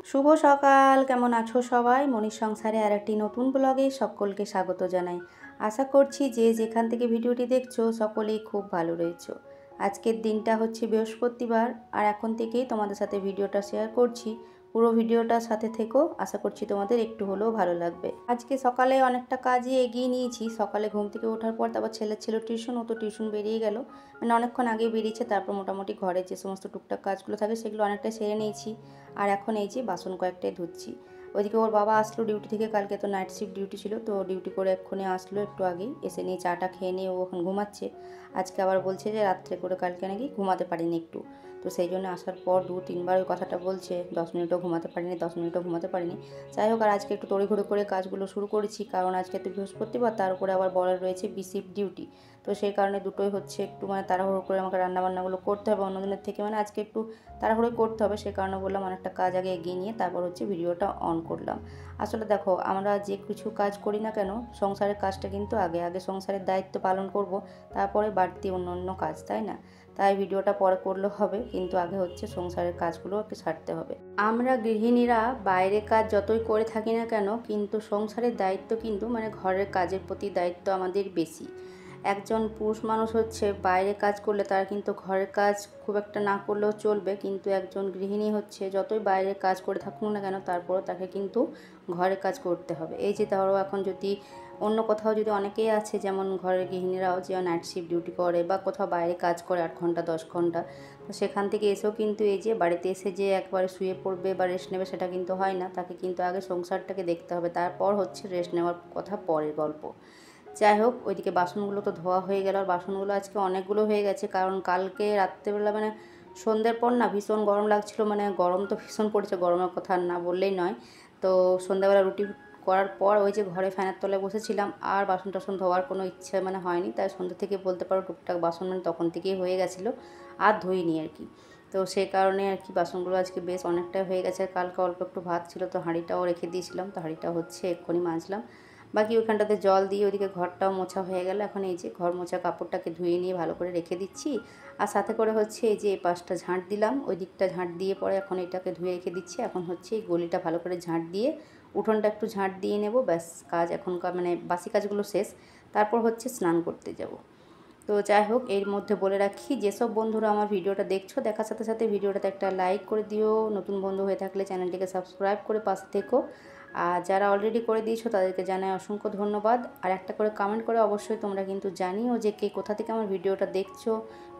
শুভ সকাল, কেমন আছো সবাই? মনির সংসারে আরেকটি নতুন ব্লগে সকলকে স্বাগত জানাই। আশা করছি যে যেখান থেকে ভিডিওটি দেখছো সকলেই খুব ভালো রয়েছো। আজকের দিনটা হচ্ছে বৃহস্পতিবার, আর এখন থেকেই তোমাদের সাথে ভিডিওটা শেয়ার করছি। পুরো ভিডিওটার সাথে থেকো, আশা করছি তোমাদের একটু হলেও ভালো লাগবে। আজকে সকালে অনেকটা কাজই এগিয়ে নিয়েছি। সকালে ঘুম থেকে ওঠার পর তারপর ছেলের ছিল টিউশন, ও তো টিউশন বেরিয়ে গেল, মানে অনেকক্ষণ আগে বেরিয়েছে। তারপর মোটামুটি ঘরে যে সমস্ত টুকটাক কাজগুলো থাকে সেগুলো অনেকটা সেরে নিয়েছি। আর এখন এই যে বাসন কয়েকটাই ধুচ্ছি। ওইদিকে ওর বাবা আসলো ডিউটি থেকে, কালকে তো নাইট শিফট ডিউটি ছিল, তো ডিউটি করে এক্ষুনি আসলো একটু আগেই, এসে নিয়ে চাটা খেয়ে নিয়ে ও এখন ঘুমাচ্ছে। আজকে আবার বলছে যে রাত্রে করে কালকে নাকি ঘুমাতে পারিনি একটু, তো সেই জন্য আসার পর 2-3বার ওই কথাটা বলছে, 10 মিনিটও ঘুমাতে পারিনি, 10 মিনিটও ঘুমাতে পারিনি। যাই হোক, আর আজকে একটু তড়িঘড়ি করে কাজগুলো শুরু করেছি, কারণ আজকে তো বৃহস্পতিবার, তার উপরে আবার বলার রয়েছে শিফট ডিউটি। তো সেই কারণে দুটোই হচ্ছে একটু মানে তাড়াহুড়ো করে আমাকে রান্নাবান্নাগুলো করতে হবে অন্যদিনের থেকে, মানে আজকে একটু তাড়াহুড়ো করতে হবে। সে কারণে বললাম অনেকটা কাজ আগে এগিয়ে নিয়ে তারপর হচ্ছে ভিডিওটা অন করলাম। আসলে দেখো, আমরা যে কিছু কাজ করি না কেন, সংসারের কাজটা কিন্তু আগে আগে সংসারের দায়িত্ব পালন করব, তারপরে বাড়তি অন্য অন্য কাজ, তাই না? তাই ভিডিওটা পরে করলেও হবে, কিন্তু আগে হচ্ছে সংসারের কাজগুলো একটু ছাড়তে হবে। আমরা গৃহিণীরা বাইরে কাজ যতই করে থাকি না কেন, কিন্তু সংসারের দায়িত্ব কিন্তু মানে ঘরের কাজের প্রতি দায়িত্ব আমাদের বেশি। একজন পুরুষ মানুষ হচ্ছে বাইরে কাজ করলে তার কিন্তু ঘরের কাজ খুব একটা না করলেও চলবে, কিন্তু একজন গৃহিণী হচ্ছে যতই বাইরে কাজ করে থাকুক না কেন তারপরেও তাকে কিন্তু ঘরের কাজ করতে হবে। এই যে ধরো এখন যদি অন্য কোথাও যদি অনেকেই আছে, যেমন ঘরের গৃহিণীরাও যে নাইট শিফট ডিউটি করে বা কোথাও বাইরে কাজ করে 8 ঘন্টা 10 ঘন্টা, তো সেখান থেকে এসেও কিন্তু এই যে বাড়িতে এসে যে একবারে শুয়ে পড়বে বা রেস্ট নেবে সেটা কিন্তু হয় না, তাকে কিন্তু আগে সংসারটাকে দেখতে হবে, তারপর হচ্ছে রেস্ট নেওয়ার কথা পরের গল্প। যাই হোক, ওইদিকে বাসনগুলো তো ধোয়া হয়ে গেল, আর বাসনগুলো আজকে অনেকগুলো হয়ে গেছে, কারণ কালকে রাত্রেবেলা মানে সন্ধ্যের পর না ভীষণ গরম লাগছিল, মানে গরম তো ভীষণ পড়েছে, গরমের কথা না বললেই নয়। তো সন্ধ্যাবেলা রুটি করার পর ওই যে ঘরে ফ্যানের তলায় বসেছিলাম, আর বাসন টাসন ধোয়ার কোনো ইচ্ছে মানে হয়নি, তাই সন্ধ্যা থেকে বলতে পারো টুকটাক বাসন মানে তখন থেকেই হয়ে গেছিলো, আর ধুইনি আর কি। তো সেই কারণে আর কি বাসনগুলো আজকে বেশ অনেকটাই হয়ে গেছে। আর কালকে অল্প একটু ভাত ছিল, তো হাঁড়িটাও রেখে দিয়েছিলাম, তো হাঁড়িটা হচ্ছে এক্ষুনি মাজলাম। বাকি ওইখানটাতে জল দিয়ে ওইদিকে ঘরটাও মোছা হয়ে গেল। এখন এই যে ঘর মোছা কাপড়টাকে ধুয়ে নিয়ে ভালো করে রেখে দিচ্ছি, আর সাথে করে হচ্ছে এই যে এই পাশটা ঝাঁট দিলাম, ওই দিকটা ঝাঁট দিয়ে পরে এখন এটাকে ধুয়ে রেখে দিচ্ছি। এখন হচ্ছে এই গলিটা ভালো করে ঝাঁট দিয়ে উঠোনটা একটু ঝাঁট দিয়ে নেব, ব্যাস কাজ এখনকার মানে বাসি কাজগুলো শেষ, তারপর হচ্ছে স্নান করতে যাব। তো যাই হোক, এর মধ্যে বলে রাখি, যেসব বন্ধুরা আমার ভিডিওটা দেখছো, দেখার সাথে সাথে ভিডিওটাতে একটা লাইক করে দিও, নতুন বন্ধু হয়ে থাকলে চ্যানেলটিকে সাবস্ক্রাইব করে পাশে থেকো, আর যারা অলরেডি করে দিয়েছো তাদেরকে জানাই অসংখ্য ধন্যবাদ। আর একটা করে কমেন্ট করে অবশ্যই তোমরা কিন্তু জানিও যে কে কোথা থেকে আমার ভিডিওটা দেখছো,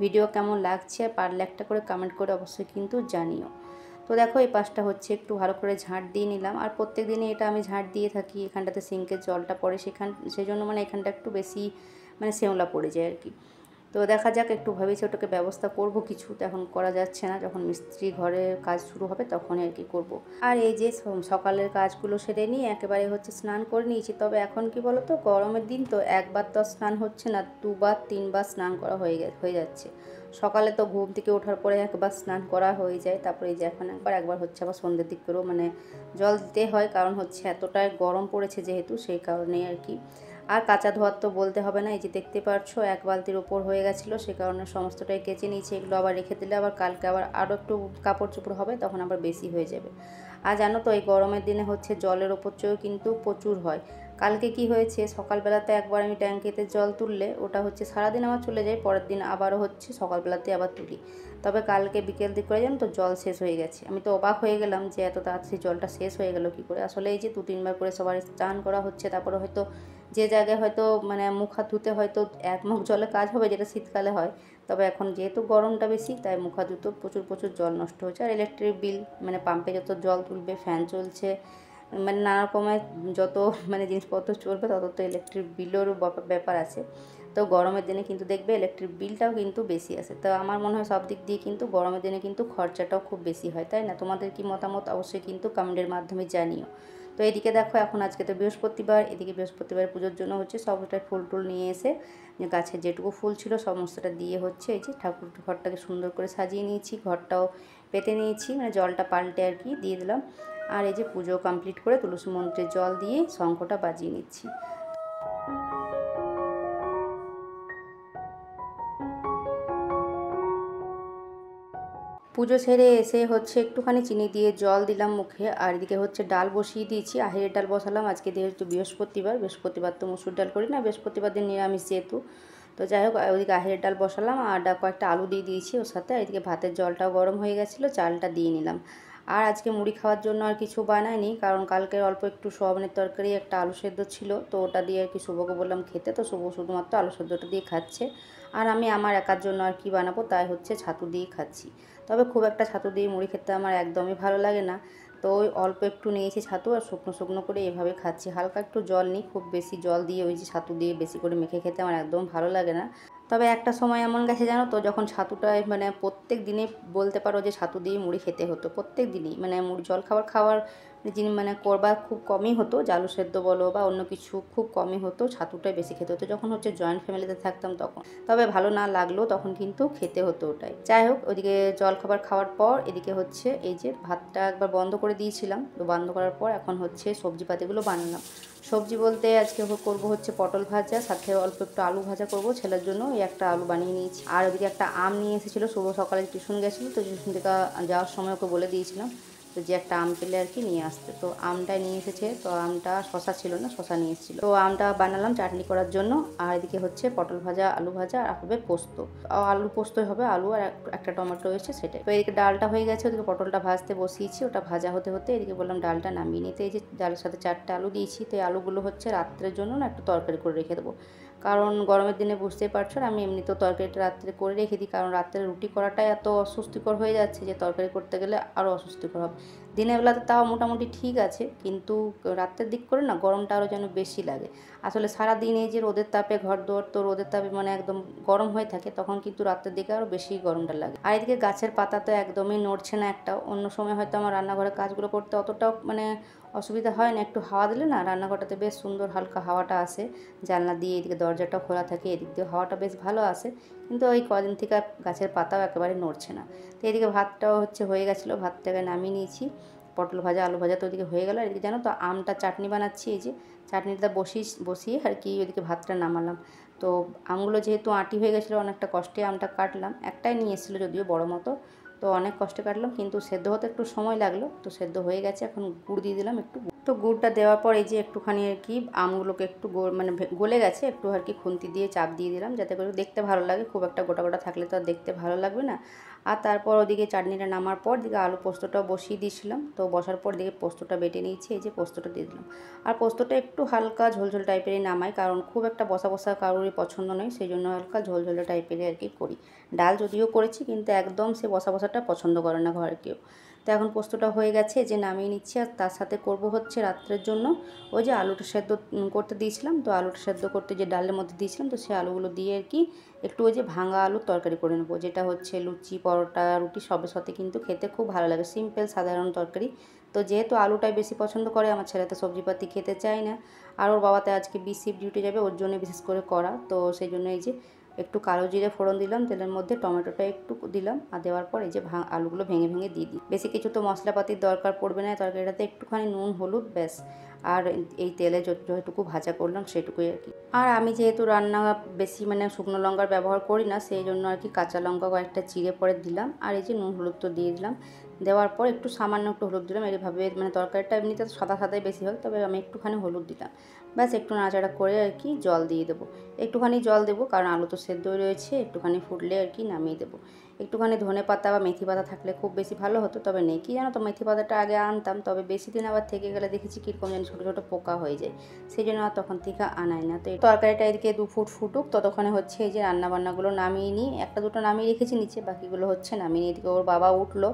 ভিডিও কেমন লাগছে, পারলে একটা করে কমেন্ট করে অবশ্যই কিন্তু জানিও। তো দেখো, এই পাশটা হচ্ছে একটু ভালো করে ঝাঁট দিয়ে নিলাম, আর প্রত্যেক দিনই এটা আমি ঝাঁট দিয়ে থাকি। এখানটাতে সিঙ্কের জলটা পড়ে, সেই জন্য মানে এখানটা একটু বেশি মানে শ্যাওলা পড়ে যায় আর কি। তো দেখা যাক, একটু ভেবেছি ওটাকে ব্যবস্থা করব কিছু, তো এখন করা যাচ্ছে না, যখন মিস্ত্রি ঘরে কাজ শুরু হবে তখনই আর কি করব। আর এই যে সকালের কাজগুলো সেরে নিয়ে একেবারে হচ্ছে স্নান করে নিয়েছি। তবে এখন কি বলো তো, গরমের দিন তো একবার তো স্নান হচ্ছে না, 2-3বার স্নান করা হয়ে যাচ্ছে। সকালে তো ঘুম থেকে ওঠার পরে একবার স্নান করা হয়ে যায়, তারপরে এই যে এখন একবার হচ্ছে আবার সন্ধ্যের দিক করেও মানে জল দিতে হয়, কারণ হচ্ছে এতটাই গরম পড়েছে যেহেতু, সেই কারণেই আর কি। আর কাঁচা ধোয়ার তো বলতে হবে না, এই যে দেখতে পাচ্ছ 1 বালতির ওপর হয়ে গেছিলো, সে কারণে সমস্তটাই কেচে নিয়েছি। এগুলো আবার রেখে দিলে আবার কালকে আবার আরও একটু কাপড় চোপড় হবে, তখন আবার বেশি হয়ে যাবে। আর জানো তো, এই গরমের দিনে হচ্ছে জলের অপচয় কিন্তু প্রচুর হয়। কালকে কি হয়েছে, সকালবেলাতে একবার আমি ট্যাঙ্কিতে জল তুললে ওটা হচ্ছে সারাদিন আমার চলে যায়, পরের দিন আবারও হচ্ছে সকালবেলাতে আবার তুলি। তবে কালকে বিকেল দিক করে জানো তো জল শেষ হয়ে গেছে। আমি তো অবাক হয়ে গেলাম যে এত তাড়াতাড়ি জলটা শেষ হয়ে গেল কী করে। আসলে এই যে 2-3বার করে সবার স্নান করা হচ্ছে, তারপরে হয়তো যে জায়গায় হয়তো মানে মুখ হাত ধুতে হয়তো 1 মগ জলে কাজ হবে, যেটা শীতকালে হয়, তবে এখন যেহেতু গরমটা বেশি তাই মুখ হাত ধুতেও প্রচুর প্রচুর জল নষ্ট হচ্ছে। আর ইলেকট্রিক বিল, মানে পাম্পে যত জল তুলবে, ফ্যান চলছে, মানে নানা রকমের যত মানে জিনিসপত্র চলবে তত তো ইলেকট্রিক বিলেরও ব্যাপার আছে। তো গরমের দিনে কিন্তু দেখবে ইলেকট্রিক বিলটাও কিন্তু বেশি আসে। তো আমার মনে হয় সব দিক দিয়ে কিন্তু গরমের দিনে কিন্তু খরচাটাও খুব বেশি হয়, তাই না? তোমাদের কি মতামত অবশ্যই কিন্তু কমেন্টের মাধ্যমে জানিও। তো এদিকে দেখো, এখন আজকে তো বৃহস্পতিবার, এদিকে বৃহস্পতিবার পুজোর জন্য হচ্ছে সবটাই ফুল টুল নিয়ে এসে গাছের যেটুকু ফুল ছিল সমস্তটা দিয়ে হচ্ছে এই যে ঠাকুর ঘরটাকে সুন্দর করে সাজিয়ে নিয়েছি, ঘরটাও পেতে নিয়েছি, মানে জলটা পাল্টে আর কি দিয়ে দিলাম। আর এই যে পুজো কমপ্লিট করে তুলসী মন্ত্রের জল দিয়ে শঙ্খটা বাজিয়ে নিচ্ছি। পুজো সেরে এসে হচ্ছে একটুখানি চিনি দিয়ে জল দিলাম মুখে, আর এদিকে হচ্ছে ডাল বসিয়ে দিয়েছি, আহেরের ডাল বসালাম। আজকে যেহেতু বৃহস্পতিবার তো মুসুর ডাল করি না, বৃহস্পতিবার দিন নিরামিষ যেহেতু। তো যাই হোক, ওইদিকে আহেরের ডাল বসালাম আর কয়েকটা আলু দিয়ে দিয়েছি ওর সাথে। এদিকে ভাতের জলটাও গরম হয়ে গেছিলো, চালটা দিয়ে নিলাম। আর আজকে মুড়ি খাওয়ার জন্য আর কিছু বানাইনি, কারণ কালকে অল্প একটু সোয়াবিনের তরকারি, একটা আলু সেদ্ধ ছিল, তো ওটা দিয়ে আর কি শুভকে বললাম খেতে, তো শুভ শুধুমাত্র আলু সেদ্ধটা দিয়ে খাচ্ছে। আর আমি আমার একার জন্য আর কি বানাবো, তাই হচ্ছে ছাতু দিয়েই খাচ্ছি। তবে খুব একটা ছাতু দিয়ে মুড়ি খেতে আমার একদমই ভালো লাগে না, তো ওই অল্প একটু নিয়েছি ছাতু আর শুকনো শুকনো করে এভাবে খাচ্ছি। হালকা একটু জল নিই, খুব বেশি জল দিয়ে ওই যে ছাতু দিয়ে বেশি করে মেখে খেতে আমার একদম ভালো লাগে না। তবে একটা সময় এমন গেছে জানো তো, যখন ছাতুটা মানে প্রত্যেক দিনে বলতে পারো যে ছাতু দিয়ে মুড়ি খেতে হতো, প্রত্যেক দিনই মানে মুড়ি জলখাবার যিনি মানে করবার খুব কমই হতো, আলু সেদ্ধ বলো বা অন্য কিছু খুব কমই হতো, ছাতুটাই বেশি খেতে হতো যখন হচ্ছে জয়েন্ট ফ্যামিলিতে থাকতাম তখন। তবে ভালো না লাগলেও তখন কিন্তু খেতে হতো ওটাই। যাই হোক, ওইদিকে জলখাবার খাওয়ার পর এদিকে হচ্ছে এই যে ভাতটা একবার বন্ধ করে দিয়েছিলাম, তো বন্ধ করার পর এখন হচ্ছে সবজিপাতিগুলো বানালাম। সবজি বলতে আজকে করবো হচ্ছে পটল ভাজা, সাথে অল্প একটু আলু ভাজা করবো ছেলের জন্য, এই একটা আলু বানিয়ে নিয়েছি। আর ওদিকে একটা আম নিয়ে এসেছিলো, শুভ সকালে টিউশন গেছিলো, তো টিউশন থেকে যাওয়ার সময় ওকে বলে দিয়েছিলাম তো যে একটা আম পেলে আর কি নিয়ে আসতে, তো আমটাই নিয়ে এসেছে। তো আমটা শশা ছিল না, শশা নিয়ে এসেছিলো, তো আমটা বানালাম চাটনি করার জন্য। আর এদিকে হচ্ছে পটল ভাজা, আলু ভাজা, আর হবে পোস্ত, আলু পোস্তই হবে, আলু আর একটা টমেটো রয়েছে সেটাই। তো এদিকে ডালটা হয়ে গেছে, ওদিকে পটলটা ভাজতে বসিয়েছি, ওটা ভাজা হতে হতে এদিকে বললাম ডালটা নামিয়ে নিতে। এই যে ডালের সাথে 4টা আলু দিয়েছি, তো এই আলুগুলো হচ্ছে রাত্রের জন্য না একটু তরকারি করে রেখে দেবো, কারণ গরমের দিনে বুঝতেই পারছো না, আমি এমনিতেও তরকারিটা রাত্রে করে রেখে দিই, কারণ রাত্রে রুটি করাটাই এত অস্বস্তিকর হয়ে যাচ্ছে যে তরকারি করতে গেলে আরও অস্বস্তিকর হবে। দিনের বেলাতে তাও মোটামুটি ঠিক আছে, কিন্তু রাত্রের দিক করে না গরমটা আরও যেন বেশি লাগে। আসলে সারাদিন এই যে রোদের তাপে ঘর দুয়ার তো রোদের তাপে মানে একদম গরম হয়ে থাকে, তখন কিন্তু রাত্রের দিকে আরও বেশি গরমটা লাগে। আর এদিকে গাছের পাতা তো একদমই নড়ছে না একটাও। অন্য সময় হয়তো আমার রান্নাঘরে কাজগুলো করতে অতটাও মানে অসুবিধা হয় না, একটু হাওয়া দিলে না রান্নাঘরটাতে বেশ সুন্দর হালকা হাওয়াটা আসে, জানলা দিয়ে এদিকে দরজাটা খোলা থাকে, এদিক দিয়ে হাওয়াটা বেশ ভালো আসে। কিন্তু ওই কদিন থেকে গাছের পাতাও একেবারে নড়ছে না। তো এদিকে ভাতটাও হচ্ছে হয়ে গেছিলো, ভাতটাকে নামিয়ে নিয়েছি। পটল ভাজা, আলু ভাজা তো ওদিকে হয়ে গেলো। আর এদিকে জানো তো আমটা চাটনি বানাচ্ছি, এই যে চাটনিটা বসিয়ে আর কি ওইদিকে ভাতটা নামালাম। তো আমগুলো যেহেতু আঁটি হয়ে গেছিলো, অনেকটা কষ্টে আমটা কাটলাম, একটাই নিয়ে এসেছিলো যদিও বড় মতো, তো অনেক কষ্টে কাটলাম, কিন্তু সেদ্ধ হতে একটু সময় লাগলো। তো সেদ্ধ হয়ে গেছে, এখন গুড় দিয়ে দিলাম একটু। তো গুড়টা দেওয়ার পর এই যে একটুখানি আর কি আমগুলোকে একটু মানে গলে গেছে, একটু আর কি খুন্তি দিয়ে চাপ দিয়ে দিলাম, যাতে করে দেখতে ভালো লাগে। খুব একটা গোটা গোটা থাকলে তো আর দেখতে ভালো লাগবে না। আর তারপর ওদিকে চাটনিটা নামার পর দিকে আলু পোস্তটাও বসিয়ে দিয়েছিলাম, তো বসার পর দিকে পোস্তটা বেটে নিয়েছি, এই যে পোস্তটা দিয়ে দিলাম। আর পোস্তটা একটু হালকা ঝোলঝোল টাইপেরই নামাই, কারণ খুব একটা বসা বসা কারোরই পছন্দ নয়, সেই জন্য হালকা ঝোলঝোলে টাইপেরই আর কি করি। ডাল যদিও করেছি, কিন্তু একদম সে বসা বসাটা পছন্দ করে না ঘরের কেউ। তো এখন পোস্তটা হয়ে গেছে, যে নামিয়ে নিচ্ছি। আর তার সাথে করব হচ্ছে রাত্রের জন্য ওই যে আলুটা সেদ্ধ করতে দিয়েছিলাম, তো আলুটা সেদ্ধ করতে যে ডালের মধ্যে দিয়েছিলাম, তো সেই আলুগুলো দিয়ে আর কি একটু ওই যে ভাঙা আলুর তরকারি করে নেবো, যেটা হচ্ছে লুচি, পরোটা, রুটি সবের সাথে কিন্তু খেতে খুব ভালো লাগে, সিম্পল সাধারণ তরকারি। তো যেহেতু আলুটাই বেশি পছন্দ করে, আমার ছেলে তো সবজিপাতি খেতে চায় না, আর ওর বাবাতে আজকে শিফট ডিউটি যাবে, ওর জন্য বিশেষ করে করা। তো সেই জন্য এই যে একটু কালো জিরে ফোড়ন দিলাম তেলের মধ্যে, টমেটোটা একটু দিলাম, আর দেওয়ার পর এই যে আলুগুলো ভেঙে ভেঙে দিয়ে দিই। বেশি কিছু তো মশলাপাতির দরকার পড়বে না তরকারিটাতে, একটুখানি নুন, হলুদ, ব্যাস। আর এই তেলে যেটুকু ভাজা করলাম সেটুকুই আর কি। আর আমি যেহেতু রান্না বেশি মানে শুকনো লঙ্কার ব্যবহার করি না, সেই জন্য আর কি কাঁচা লঙ্কা কয়েকটা চিড়ে পরে দিলাম। আর এই যে নুন হলুদ তো দিয়ে দিলাম, দেওয়ার পর একটু সামান্য একটু হলুদ দিলাম, এইভাবে মানে তরকারিটা এমনিতে তো সাদা সাদাই বেশি হয়, তবে আমি একটুখানি হলুদ দিলাম, ব্যাস। একটু নাড়াচাড়া করে আর কি জল দিয়ে দেবো, একটুখানি জল দেবো, কারণ আলু তো সেদ্ধই রয়েছে, একটুখানি ফুটলে আর কি নামিয়ে দেবো। একটুখানি ধনে পাতা বা মেথি পাতা থাকলে খুব বেশি ভালো হতো, তবে নেই। কি জানো তো, মেথি পাতাটা আগে আনতাম, তবে বেশি দিন আবার থেকে গেলে দেখেছি কীরকম যেন ছোটো ছোটো পোকা হয়ে যায়, সেই জন্য আর তখন থেকে আনাই না। তো এই তরকারিটা এদিকে 2 ফুট ফুটুক, ততক্ষণে হচ্ছে এই যে রান্নাবান্নাগুলো নামিয়ে নিই, একটা দুটো নামিয়ে রেখেছি নিচে, বাকিগুলো হচ্ছে নামিয়ে নিই। এদিকে ওর বাবা উঠলো,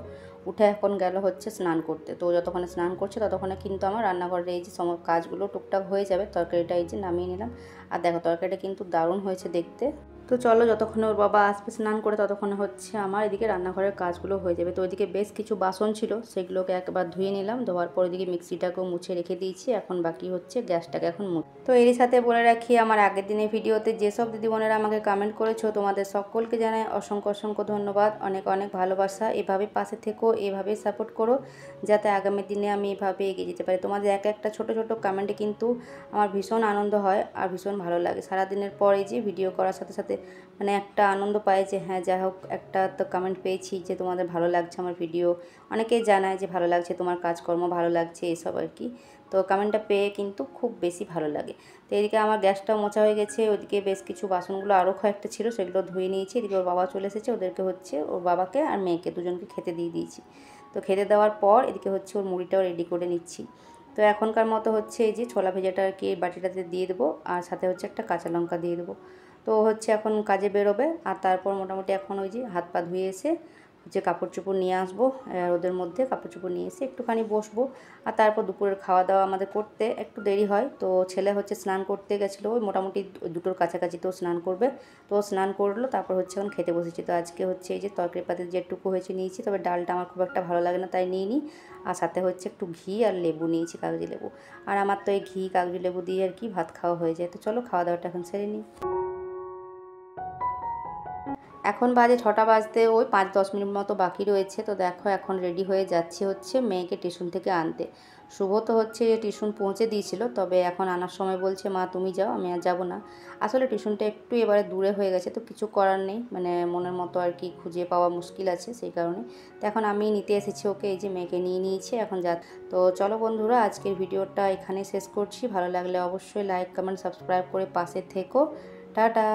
উঠে এখন গেল হচ্ছে স্নান করতে, তো যতক্ষণে স্নান করছে ততক্ষণে কিন্তু আমার রান্নাঘরের এই যে সমস্ত কাজগুলো টুকটাক হয়ে যাবে। তরকারিটা এই যে নামিয়ে নিলাম, আর দেখো তরকারিটা কিন্তু দারুণ হয়েছে দেখতে। তো চলো, যতক্ষণে ওর বাবা আসবে স্নান করে, ততক্ষণে হচ্ছে আমার এদিকে রান্নাঘরের কাজগুলো হয়ে যাবে। তো ওইদিকে বেশ কিছু বাসন ছিল, সেগুলোকে একবার ধুয়ে নিলাম, ধোয়ার পর ওইদিকে মিক্সিটাকেও মুছে রেখে দিয়েছি, এখন বাকি হচ্ছে গ্যাসটাকে এখন মুছে। তো এরই সাথে বলে রাখি, আমার আগের দিনের ভিডিওতে যেসব দিদিবোনেরা আমাকে কমেন্ট করেছো, তোমাদের সকলকে জানাই অসংখ্য অসংখ্য ধন্যবাদ, অনেক অনেক ভালোবাসা। এভাবে পাশে থেকো, এভাবেই সাপোর্ট করো, যাতে আগামী দিনে আমি এভাবে এগিয়ে যেতে পারি। তোমাদের একটা ছোট ছোট কমেন্টে কিন্তু আমার ভীষণ আনন্দ হয় আর ভীষণ ভালো লাগে। সারাদিনের পর এই যে ভিডিও করার সাথে সাথে মানে একটা আনন্দ পায় যে হ্যাঁ যাই হোক একটা তো কমেন্ট পেয়েছি যে তোমাদের ভালো লাগছে আমার ভিডিও, অনেকেই জানায় যে ভালো লাগছে তোমার কাজকর্ম ভালো লাগছে এসব আর কি। তো কমেন্টটা পেয়ে কিন্তু খুব বেশি ভালো লাগে। তো এদিকে আমার গ্যাসটাও মোছা হয়ে গেছে, ওইদিকে বেশ কিছু বাসনগুলো আরও কয়েকটা ছিল সেগুলো ধুয়ে নিয়েছি। এদিকে ওর বাবা চলে এসেছে, ওদেরকে হচ্ছে ওর বাবাকে আর মেয়েকে দুজনকে খেতে দিয়ে দিয়েছি। তো খেতে দেওয়ার পর এদিকে হচ্ছে ওর মুড়িটাও রেডি করে নিচ্ছি। তো এখনকার মতো হচ্ছে এই যে ছোলা ভেজাটা আর কি বাটিটাতে দিয়ে দেবো, আর সাথে হচ্ছে একটা কাঁচা লঙ্কা দিয়ে দেবো। তো হচ্ছে এখন কাজে বেরোবে, আর তারপর মোটামুটি এখন ওই যে হাত পা ধুয়ে এসে যে কাপড় চোপড় নিয়ে আসবো, ওদের মধ্যে কাপড় চোপড় নিয়ে এসে একটুখানি বসবো। আর তারপর দুপুরের খাওয়া দাওয়া আমাদের করতে একটু দেরি হয়। তো ছেলে হচ্ছে স্নান করতে গেছিলো, ওই মোটামুটি দুটোর কাছাকাছি তো স্নান করবে। তো স্নান করলো, তারপর হচ্ছে এখন খেতে বসেছি। তো আজকে হচ্ছে এই যে তরকারি পাতে যেটুকু হয়েছে নিয়েছি, তবে ডালটা আমার খুব একটা ভালো লাগে না তাই নিয়ে নিই। আর সাথে হচ্ছে একটু ঘি আর লেবু নিয়েছি, কাগজি লেবু। আর আমার তো এই ঘি কাগজি লেবু দিয়ে আর কি ভাত খাওয়া হয়ে যায়। তো চলো খাওয়া দাওয়াটা এখন সেরে নিই। এখন বাজে 6টা বাজতে ওই 5-10 মিনিট মতো বাকি রয়েছে। তো দেখো এখন রেডি হয়ে যাচ্ছি হচ্ছে মেয়েকে টিউশন থেকে আনতে। শুভ তো হচ্ছে টিউশন পৌঁছে দিয়েছিল, তবে এখন আনার সময় বলছে মা তুমি যাও, আমি আর যাবো না। আসলে টিউশনটা একটু এবারে দূরে হয়ে গেছে, তো কিছু করার নেই, মানে মনের মতো আর কি খুঁজে পাওয়া মুশকিল আছে সেই কারণে। তো এখন আমি নিতে এসেছি ওকে, এই যে মেয়েকে নিয়ে নিয়েছি এখন যা। তো চলো বন্ধুরা, আজকের ভিডিওটা এখানে শেষ করছি। ভালো লাগলে অবশ্যই লাইক কমেন্ট সাবস্ক্রাইব করে পাশে থেকো। টাটা।